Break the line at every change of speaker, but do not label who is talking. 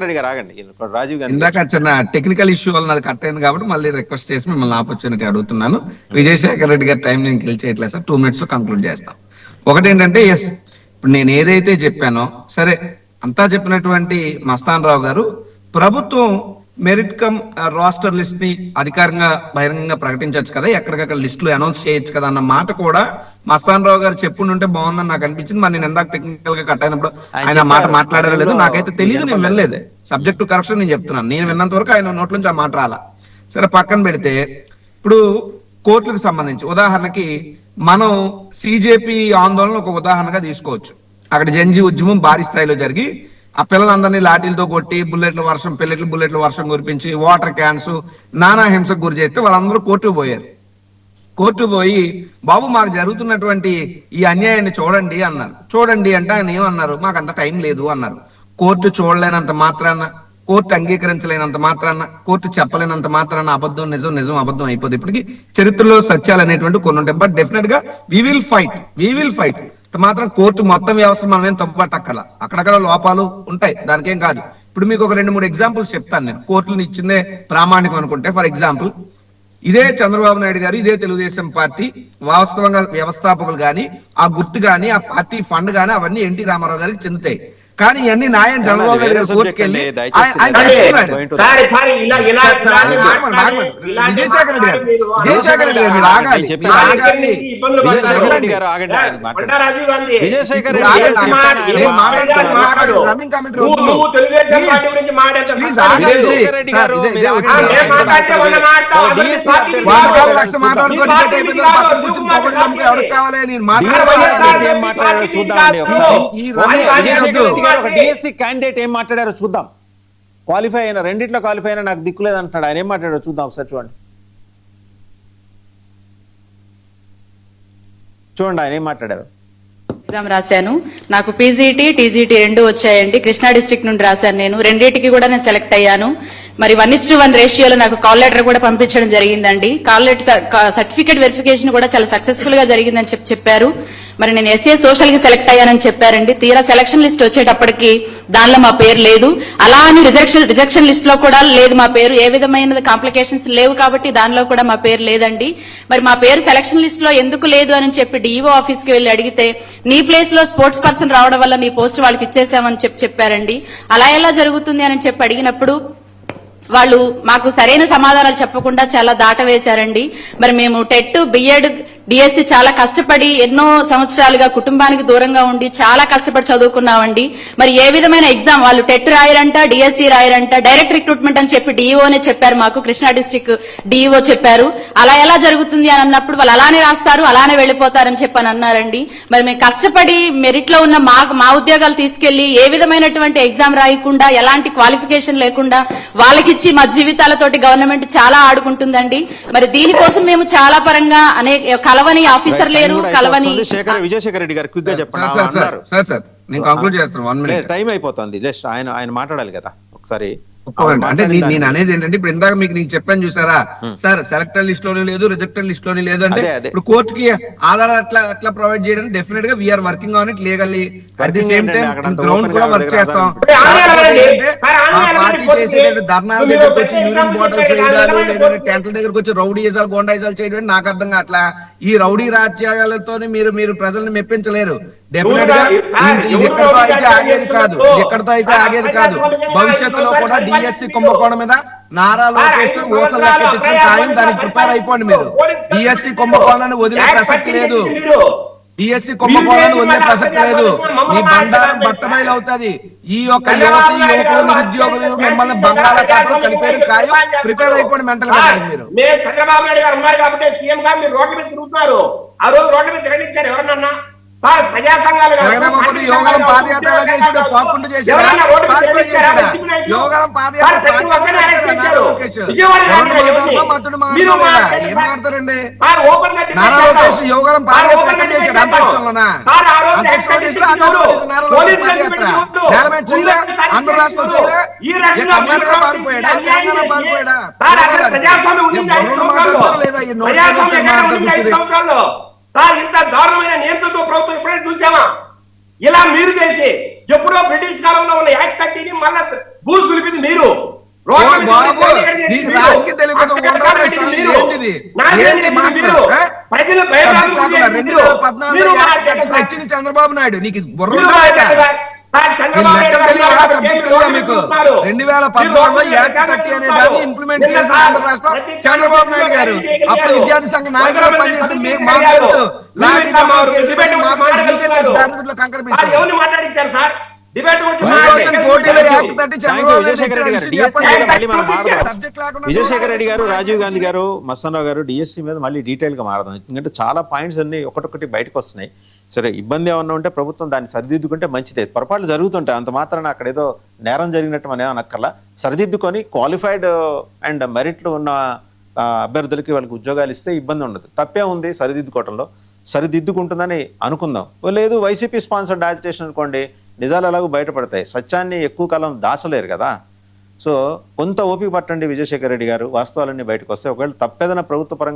రెడ్డి గారు ఆగండి. రాజీవ్ గాంధీ
ఇందాక చిన్న టెక్నికల్ ఇష్యూ వల్ల అది కట్ అయింది కాబట్టి మళ్ళీ రిక్వెస్ట్ చేసి మిమ్మల్ని ఆపర్చునిటీ అడుగుతున్నాను. విజయశేఖర్ రెడ్డి గారి టైం నేను కిల్ చేయట్లేదు సార్. 2 minutes లో కంక్లూడ్ చేస్తాం. ఒకటి ఏంటంటే, ఎస్, ఇప్పుడు నేను ఏదైతే చెప్పానో సరే అంతా చెప్పినటువంటి మస్తాన్ రావు గారు ప్రభుత్వం మెరిట్ కమ్ రోస్టర్ లిస్ట్ ని అధికారంగా బహిరంగంగా ప్రకటించవచ్చు కదా, ఎక్కడికక్కడ లిస్టులు అనౌన్స్ చేయొచ్చు కదా అన్న మాట కూడా మస్తాన్ రావు గారు చెప్పుంటే బాగుందని నాకు అనిపించింది. మరి నేను ఎందాక టెక్నికల్ గా కట్ అయినప్పుడు ఆయన మాట మాట్లాడారో లేదు నాకైతే తెలియదు, నేను వినలేదు. సబ్జెక్ట్ టు కరెక్షన్ నేను చెప్తున్నాను. నేను విన్నంత వరకు ఆయన నోట్ల నుంచి ఆ మాట రాలా. సరే పక్కన పెడితే, ఇప్పుడు కోర్టులకు సంబంధించి ఉదాహరణకి మనం సిజేపీ ఆందోళన ఒక ఉదాహరణగా తీసుకోవచ్చు. అక్కడ జంజీ ఉద్యమం భారీ స్థాయిలో జరిగి ఆ పిల్లలందరినీ లాఠీలతో కొట్టి బుల్లెట్ల వర్షం కురిపించి వాటర్ క్యాన్స్ నానా హింసకు గురి చేస్తే వాళ్ళందరూ కోర్టుకు పోయారు. కోర్టు పోయి బాబు మాకు జరుగుతున్నటువంటి ఈ అన్యాయాన్ని చూడండి అన్నారు. చూడండి అంటే ఆయన ఏమన్నారు, మాకు అంత టైం లేదు అన్నారు. కోర్టు చూడలేనంత మాత్రాన, కోర్టు అంగీకరించలేనంత మాత్రాన, కోర్టు చెప్పలేనంత మాత్రాన అబద్ధం నిజం, నిజం అబద్ధం అయిపోతుంది. ఇప్పటికీ చరిత్రలో సత్యాలు అనేటువంటి కొన్ని ఉంటాయి. బట్ డెఫినెట్ గా వీ విల్ ఫైట్ మాత్రం కోర్టు మొత్తం వ్యవస్థ మనం ఏం తప్పుపట్టక్కల, అక్కడక్కడ లోపాలు ఉంటాయి, దానికేం కాదు. ఇప్పుడు మీకు ఒక 2-3 ఎగ్జాంపుల్స్ చెప్తాను నేను. కోర్టులను ఇచ్చిందే ప్రామాణికం అనుకుంటే, ఫర్ ఎగ్జాంపుల్ ఇదే చంద్రబాబు నాయుడు గారు, ఇదే తెలుగుదేశం పార్టీ వాస్తవంగా వ్యవస్థాపకులు గాని, ఆ గుర్తు గాని, ఆ పార్టీ ఫండ్ గాని అవన్నీ ఎన్టీ రామారావు గారికి చెందుతాయి. కానీ ఇవన్నీ న్యాయం చంద్రబాబు నాయుడు గారు కోర్టుకెళ్ళి విజయశేఖర రెడ్డి గారు ఆగాలి.
ఒక డిఎస్సి క్యాండిడేట్ ఏం మాట్లాడారో చూద్దాం. క్వాలిఫై అయినా, రెండిట్లో క్వాలిఫై అయినా నాకు దిక్కులేదు అంటున్నాడు. ఆయన ఏం మాట్లాడారో చూద్దాం ఒకసారి. చూడండి ఆయన ఏం మాట్లాడారు.
ఎగ్జామ్ రాశాను, నాకు పీజీటీ టీజీటీ 2 వచ్చాయండి. కృష్ణా డిస్ట్రిక్ట్ నుండి రాశాను. నేను రెండింటికి కూడా నేను సెలెక్ట్ అయ్యాను. మరి 1:1 రేషియోలో నాకు కాల్ లెటర్ కూడా పంపించడం జరిగిందండి. కాల్ లెటర్ సర్టిఫికేట్ వెరిఫికేషన్ కూడా చాలా సక్సెస్ఫుల్ గా జరిగిందని చెప్పారు. మరి నేను ఎస్ఏ సోషల్ కి సెలెక్ట్ అయ్యానని చెప్పారండి. తీరా సెలక్షన్ లిస్ట్ వచ్చేటప్పటికి దానిలో మా పేరు లేదు. అలా అని రిజెక్షన్ లిస్ట్ లో కూడా లేదు మా పేరు. ఏ విధమైన కాంప్లికేషన్స్ లేవు కాబట్టి దానిలో కూడా మా పేరు లేదండి. మరి మా పేరు సెలక్షన్ లిస్ట్ లో ఎందుకు లేదు అని చెప్పి డిఈఓ ఆఫీస్ కి వెళ్లి అడిగితే, నీ ప్లేస్ లో స్పోర్ట్స్ పర్సన్ రావడం వల్ల నీ పోస్ట్ వాళ్ళకి ఇచ్చేసామని చెప్పారండి. అలా ఎలా జరుగుతుంది అని చెప్పి అడిగినప్పుడు వాళ్ళు మాకు సరైన సమాధానాలు చెప్పకుండా చాలా దాట వేశారండి. మరి మేము టెట్, బిఎడ్, డిఎస్సి చాలా కష్టపడి ఎన్నో సంవత్సరాలుగా కుటుంబానికి దూరంగా ఉండి చాలా కష్టపడి చదువుకున్నామండి. మరి ఏ విధమైన ఎగ్జామ్ వాళ్ళు టెట్ రాయరంట, డిఎస్సి రాయరంట, డైరెక్ట్ రిక్రూట్మెంట్ అని చెప్పి డిఈఓనే చెప్పారు. మాకు కృష్ణా డిస్ట్రిక్ట్ డిఈఓ చెప్పారు. అలా ఎలా జరుగుతుంది అని అన్నప్పుడు వాళ్ళు అలానే రాస్తారు, అలానే వెళ్లిపోతారని చెప్పి అని అన్నారండి. మరి మేము కష్టపడి మెరిట్ లో ఉన్న మా ఉద్యోగాలు తీసుకెళ్లి ఏ విధమైనటువంటి ఎగ్జామ్ రాయకుండా, ఎలాంటి క్వాలిఫికేషన్ లేకుండా వాళ్ళకిచ్చి మా జీవితాలతోటి గవర్నమెంట్ చాలా ఆడుకుంటుందండి. మరి దీనికోసం మేము చాలా పరంగా కలవని ఆఫీసర్ లేరు, కలవని
విజయశేఖర రెడ్డి గారు క్విక్ గా చెప్పండి. టైం అయిపోతుంది, జస్ట్ ఆయన మాట్లాడాలి కదా ఒకసారి.
అంటే నేను అనేది ఏంటంటే, ఇప్పుడు ఇందాక మీకు నేను చెప్పాను చూసారా సార్, సెలెక్టెడ్ లిస్ట్ లోనే లేదు, రిజెక్టెడ్ లిస్ట్ లోనే లేదు అంటే ఇప్పుడు కోర్టుకి ఆధార్ అట్లా ప్రొవైడ్ చేయడం డెఫినెట్ గా we are working on it legally. At the same time ground కూడా వర్క్ చేస్తాం. పార్టీ చేసేది ధర్నాల దగ్గరకు వచ్చి యూరిన్ బాటిల్స్ చేయడాలు, లేదంటే టెంట్ల దగ్గరకు వచ్చి రౌడీజాలు గోండాయిజాలు చేయడం నాకు అర్థం కావట్లా. ఈ రౌడీ రాజ్యాలతో మీరు ప్రజల్ని మెప్పించలేరు. డెఫినెట్ గా ఎక్కడితో అయితే ఆగేది కాదు. భవిష్యత్తులో కూడా డిఎస్సి కుంభకోణం మీద నారా లోకేష్ దానికి ప్రిపేర్ అయిపోండి. మీరు డిఎస్సి కుంభకోణాన్ని వదిలే ప్రసక్తి లేదు. డిఎస్సి కుంభకోణాన్ని వదిలే ప్రసక్తి లేదు. మీ బండారం బట్టబయలు అవుతుంది. ఈ యొక్క యువకులు, నిరుద్యోగులు మిమ్మల్ని బంగాళాఖాతంలో కలిపేది ఖాయం. ప్రిపేర్ అయిపోండి మెంటల్ గా. మీరు
చంద్రబాబు నాయుడు గారు ఉన్నారు కాబట్టి సీఎం గారు మీరు రోడ్ల మీద తిరుగుతున్నారు. ఆ రోజు రోడ్ల మీద తిరగనిచ్చారు ఎవరన్నా? సార్, ప్రజా సంఘాలు సార్, ఇంత దారుణమైన నియంత్రణతో ప్రభుత్వం ఎప్పుడైనా చూసామా? ఇలా మీరు చేసి ఎప్పుడో బ్రిటిష్ కాలంలో ఉన్న యాక్ట్ 30ని మళ్ళా బూజు దులిపింది మీరు.
బాబు, నీకు రాజకీయ తెలియకపోతే ఉండవా స్వామి? ఏంటిది? ఏంటి మాటలు?
ప్రజలు
2014 వచ్చింది చంద్రబాబు నాయుడు. నీకు బుర్ర ఉందా? మీకు 2014లో యాక్ట్ 30 అనే దాన్ని ఇంప్లిమెంట్ చేసిన ఆంధ్ర రాష్ట్రం చంద్రబాబు నాయుడు గారు. అప్పుడు విద్యార్థి సంఘ నాయకులు పనిచేసిన మాకు తెలుసు. లాఠీ కంకర పెట్టారు.
ఎవరిని మాట్లాడించారు సార్? డిబేట్ గురించి
పోటీలో యాక్ట్ 30 చంద్రబాబు
విజయశేఖర రెడ్డి గారు DSC మీద మళ్ళీ మనం మాట్లాడదాం. విజయశేఖర రెడ్డి గారు, రాజీవ్ గాంధీ గారు, మస్తానరావు గారు డిఎస్సి మీద మళ్ళీ డీటెయిల్ గా మాట్లాడదాం. ఎందుకంటే చాలా పాయింట్స్ అన్ని ఒకటొకటి బయటకు వస్తున్నాయి. సరే, ఇబ్బంది ఏమన్నా ఉంటే ప్రభుత్వం దాన్ని సరిదిద్దుకుంటే మంచిదే. పొరపాట్లు జరుగుతుంటాయి, అంత మాత్రాన అక్కడ ఏదో నేరం జరిగినట్టు మనం ఏమనక్కర్లా. సరిదిద్దుకొని క్వాలిఫైడ్ అండ్ మెరిట్లు ఉన్న అభ్యర్థులకి వాళ్ళకి ఉద్యోగాలు ఇస్తే ఇబ్బంది ఉండదు. తప్పే ఉంది సరిదిద్దుకోవటంలో. సరిదిద్దుకుంటుందని అనుకుందాం. లేదు వైసీపీ స్పాన్సర్డ్ యాజిటేషన్ అనుకోండి, నిజాలు ఎలాగో బయటపడతాయి. సత్యాన్ని ఎక్కువ కాలం దాచలేరు కదా. సో కొంత ఓపిక పట్టండి విజయశేఖర రెడ్డి గారు, వాస్తవాలన్నీ బయటకు వస్తాయి. ఒకవేళ తప్పేదైనా ప్రభుత్వ పరంగా